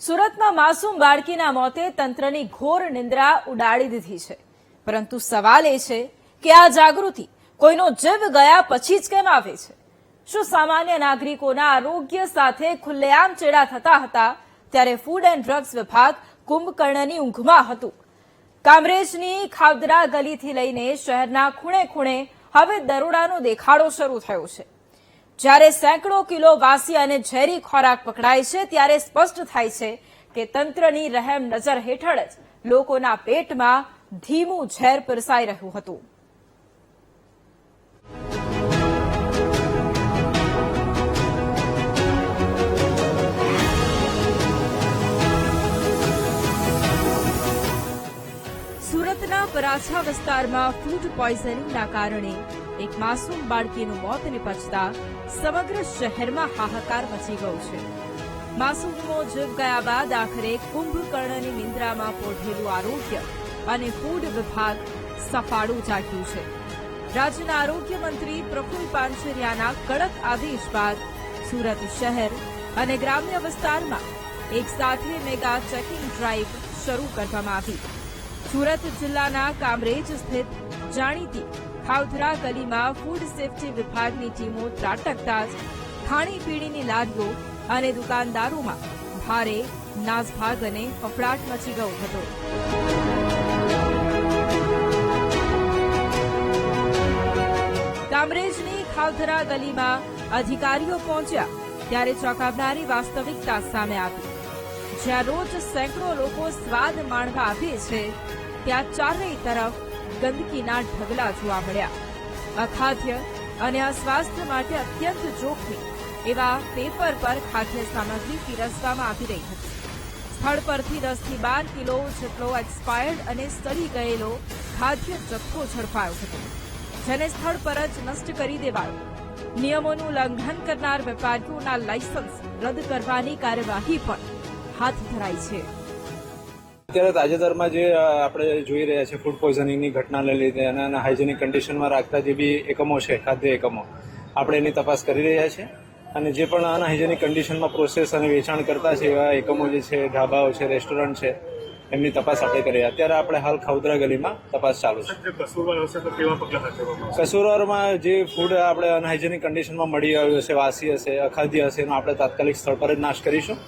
સુરતમાં માસૂમ બાળકીના મોતે તંત્રની ઘોર નિંદ્રા ઉડાડી દીધી છે, પરંતુ સવાલ એ છે કે આ જાગૃતિ કોઈનો જીવ ગયા પછી જ કેમ આવે છે? શું સામાન્ય નાગરિકોના આરોગ્ય સાથે ખુલ્લેઆમ ચેડા થતા હતા ત્યારે ફૂડ એન્ડ ડ્રગ્સ વિભાગ કુંભકર્ણની ઊંઘમાં હતું? કામરેજની ખાવદરા ગલીથી લઈને શહેરના ખૂણે ખૂણે હવે દરોડાનો દેખાડો શરૂ થયો છે. જ્યારે સેંકડો કિલો વાસી અને ઝેરી ખોરાક પકડાય છે ત્યારે સ્પષ્ટ થાય છે કે તંત્રની રહેમ નજર હેઠળ જ લોકોના પેટમાં ધીમું ઝેર પીરસાઈ રહ્યું હતું. સુરતના પરાછા વિસ્તારમાં ફૂડ પોઈઝનિંગના કારણે એક માસૂમ બાળકીનું મોત નિપજતા સમગ્ર શહેરમાં હાહાકાર મચી ગયો છે. માસૂમનો જીવ ગયા બાદ આખરે કુંભકર્ણની નિંદ્રામાં પોઢેલું આરોગ્ય અને ફૂડ વિભાગ સફાળું જાગ્યું છે. રાજ્યના આરોગ્ય મંત્રી પ્રફુલ પાનસરિયાના કડક આદેશ બાદ સુરત શહેર અને ગ્રામ્ય વિસ્તારમાં એક સાથે મેગા ચેકિંગ ડ્રાઈવ શરૂ કરવામાં આવી. સુરત જિલ્લાના કામરેજ સ્થિત જાણીતી ખાવદરા ગલીમાં ફૂડ સેફટી વિભાગની ટીમો ત્રાટકતા જ ખાણીપીણીની લારીઓ અને દુકાનદારોમાં ભારે નાસભાગ અને ફફડાટ મચી ગયો હતો. કામરેજની ખાવદરા ગલીમાં અધિકારીઓ પહોંચ્યા ત્યારે ચોંકાવનારી વાસ્તવિકતા સામે આવી. જ્યાં રોજ સેંકડો લોકો સ્વાદ માણવા આવે છે ત્યાં ચારેય તરફ ગંદકીના ઢગલા જોવા મળ્યા. અખાદ્ય અને અસ્વાસ્થ્ય માટે અત્યંત જોખમી એવા પેપર પર ખાદ્ય સામગ્રી પીરસવામાં આવી રહી હતી. સ્થળ પરથી 10 થી 12 કિલો જેટલો એક્સપાયર્ડ અને સડી ગયેલો ખાદ્ય જથ્થો ઝડપાયો હતો, જેને સ્થળ પર જ નષ્ટ કરી દેવાયો. નિયમોનું ઉલ્લંઘન કરનાર વેપારીઓના લાયસન્સ રદ કરવાની કાર્યવાહી પણ હાથ ધરાઈ છે. અત્યારે તાજેતરમાં જે આપણે જોઈ રહ્યા છે ફૂડ પોઈઝનિંગની ઘટનાને લીધે અને હાઇજેનિક કન્ડિશનમાં રાખતા જે બી એકમો છે, ખાદ્ય એકમો, આપણે એની તપાસ કરી રહ્યા છે. અને જે પણ અનહાઇજેનિક કન્ડિશનમાં પ્રોસેસ અને વેચાણ કરતા છે એવા એકમો જે છે, ઢાબાઓ છે, રેસ્ટોરન્ટ છે, એમની તપાસ આપણે કરી. અત્યારે આપણે હાલ ખાવદરા ગલીમાં તપાસ ચાલુ છે. કસૂરવારમાં જે ફૂડ આપણે અનહાઇજેનિક કન્ડિશનમાં મળી આવ્યું હશે, વાસી હશે, અખાદ્ય હશે, એનો આપણે તાત્કાલિક સ્થળ પર જ નાશ કરીશું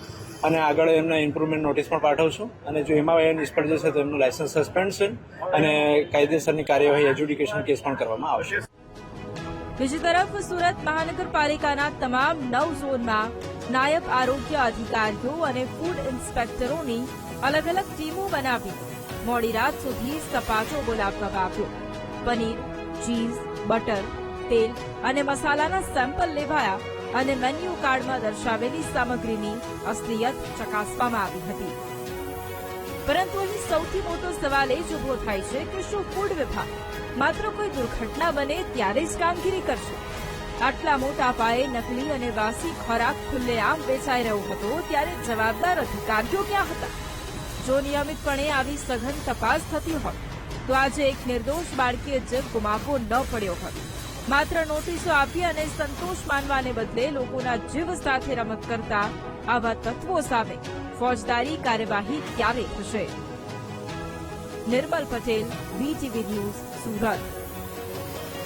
અને આગળ એમને ઇમ્પ્રુવમેન્ટ નોટિસ પણ પાઠવશું. અને જો એમાં એ નિષ્ફળ જશે તો એમનું લાયસન્સ સસ્પેન્શન અને કાયદેસરની કાર્યવાહી એજ્યુડિકેશન કેસ પણ કરવામાં આવશે. બીજી તરફ સુરત મહાનગરપાલિકાના તમામ 9 ઝોનમાં નાયબ આરોગ્ય અધિકારીઓ અને ફૂડ ઇન્સ્પેક્ટરોની અલગ અલગ ટીમો બનાવી મોડી રાત સુધી સપાટો બોલાવવામાં આવ્યો. પનીર, ચીઝ, બટર, તેલ અને મસાલાના સેમ્પલ લેવાયા અને મેન્યુ કાર્ડમાં દર્શાવેલી સામગ્રીની અસલિયત ચકાસવામાં આવી હતી. પરંતુ અહીં સૌથી મોટો સવાલ એ જ ઉભો થાય છે કે શું ફૂડ વિભાગ માત્ર કોઈ દુર્ઘટના બને ત્યારે જ કામગીરી કરશે? આટલા મોટા પાયે નકલી અને વાસી ખોરાક ખુલ્લેઆમ વેચાઈ રહ્યો હતો ત્યારે જવાબદાર અધિકારીઓ ક્યાં હતા? જો નિયમિતપણે આવી સઘન તપાસ થતી હોત તો આજે એક નિર્દોષ બાળકીએ જીવ ગુમાવવો ન પડ્યો હોત. માત્ર નોટિસો આપી અને સંતોષ માનવાને બદલે લોકોના જીવ સાથે રમત કરતા આવા તત્વો સામે ફોજદારી કાર્યવાહી ક્યારે થશે? નિર્મલ પટેલ, VTV ન્યૂઝ, સુરત.